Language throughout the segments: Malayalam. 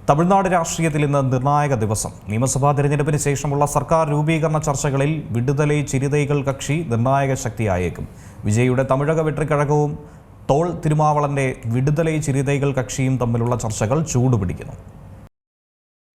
തമിഴ്നാട് രാഷ്ട്രീയത്തിൽ ഇന്ന് നിർണായക ദിവസം. നിയമസഭാ തെരഞ്ഞെടുപ്പിന് ശേഷമുള്ള സർക്കാർ രൂപീകരണ ചർച്ചകളിൽ വിടുതലൈ ചിരിതൈകൾ കക്ഷി നിർണായക ശക്തിയായേക്കും. വിജയിയുടെ തമിഴക വെട്രിക്കഴകവും തോൾ തിരുമാവളന്റെ വിടുതലൈ ചിരിതൈകൾ കക്ഷിയും തമ്മിലുള്ള ചർച്ചകൾ ചൂടുപിടിക്കുന്നു.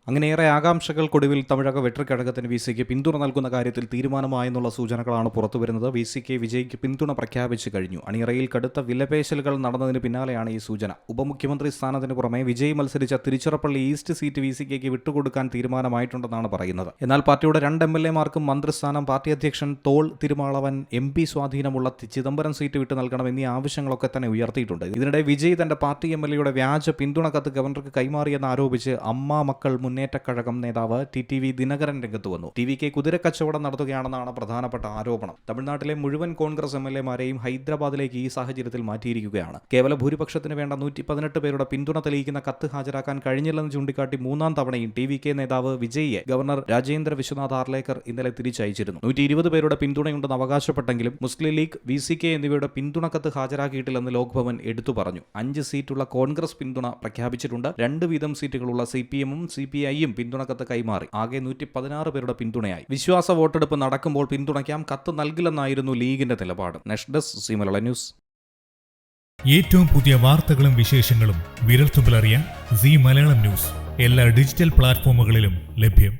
അങ്ങനെയേറെ ആകാംക്ഷകൾക്കൊടുവിൽ തമിഴക വെട്രിക്കഴകത്തിന് വിസിക്ക് പിന്തുണ നൽകുന്ന കാര്യത്തിൽ തീരുമാനമായെന്നുള്ള സൂചനകളാണ് പുറത്തുവരുന്നത്. വിസിക്ക് വിജയ്ക്ക് പിന്തുണ പ്രഖ്യാപിച്ചു കഴിഞ്ഞു. അണിയറയിൽ കടുത്ത വിലപേശലുകൾ നടന്നതിന് പിന്നാലെയാണ് ഈ സൂചന. ഉപമുഖ്യമന്ത്രി സ്ഥാനത്തിന് പുറമെ വിജയ് മത്സരിച്ച തിരുച്ചിറപ്പള്ളി ഈസ്റ്റ് സീറ്റ് വിസിക്ക് വിട്ടുകൊടുക്കാൻ തീരുമാനമായിട്ടുണ്ടെന്നാണ് പറയുന്നത്. എന്നാൽ പാർട്ടിയുടെ 2 MLA-മാർക്കും മന്ത്രിസ്ഥാനം, പാർട്ടി അധ്യക്ഷൻ തോൾ തിരുമാവളവൻ, MP സ്വാധീനമുള്ള ചിദംബരം സീറ്റ് വിട്ടു നൽകണം എന്നീ ആവശ്യങ്ങളൊക്കെ തന്നെ ഉയർത്തിയിട്ടുണ്ട്. ഇതിനിടെ വിജയ് തന്റെ പാർട്ടി MLA-യുടെ വ്യാജ പിന്തുണ കത്ത് ഗവർണർക്ക് കൈമാറിയെന്ന് ആരോപിച്ച് അമ്മ മക്കൾ മുന്നേറ്റക്കഴകം നേതാവ് TTV ദിനകരൻ രംഗത്ത് വന്നു. TVK കുതിരക്കച്ചവടം നടത്തുകയാണെന്നാണ് പ്രധാനപ്പെട്ട ആരോപണം. തമിഴ്നാട്ടിലെ മുഴുവൻ കോൺഗ്രസ് MLA-മാരെയും ഹൈദരാബാദിലേക്ക് ഈ സാഹചര്യത്തിൽ മാറ്റിയിരിക്കുകയാണ്. കേവല ഭൂരിപക്ഷത്തിന് വേണ്ട 118 പേരുടെ പിന്തുണ തെളിയിക്കുന്ന കത്ത് ഹാജരാക്കാൻ കഴിഞ്ഞില്ലെന്ന് ചൂണ്ടിക്കാട്ടി 3-ാം തവണയും TVK നേതാവ് വിജയിയെ ഗവർണർ രാജേന്ദ്ര വിശ്വനാഥ് ആർലേക്കർ ഇന്നലെ തിരിച്ചയച്ചിരുന്നു. 120 പേരുടെ പിന്തുണയുണ്ടെന്ന് അവകാശപ്പെട്ടെങ്കിലും മുസ്ലിം ലീഗ്, VCK എന്നിവയുടെ പിന്തുണ കത്ത് ഹാജരാക്കിയിട്ടില്ലെന്ന് ലോക്ഭവൻ എടുത്തു പറഞ്ഞു. 5 സീറ്റുള്ള കോൺഗ്രസ് പിന്തുണ പ്രഖ്യാപിച്ചിട്ടുണ്ട്. 2 വീതം സീറ്റുകളുള്ള CPM-ഉം CPI-യും പിന്തുണക്കത്ത് കൈമാറി. ആകെ 116 പേരുടെ പിന്തുണയായി. വിശ്വാസ വോട്ടെടുപ്പ് നടക്കുമ്പോൾ പിന്തുണയ്ക്കാം, കത്ത് നൽകില്ലെന്നായിരുന്നു ലീഗിന്റെ നിലപാട്. Next desk C Malayalam news. ഏറ്റവും പുതിയ വാർത്തകളും വിശേഷങ്ങളും വിരൽത്തുമ്പിലറിയാൻ സി മലയാളം ന്യൂസ് എല്ലാ ഡിജിറ്റൽ പ്ലാറ്റ്ഫോമുകളിലും ലഭ്യം.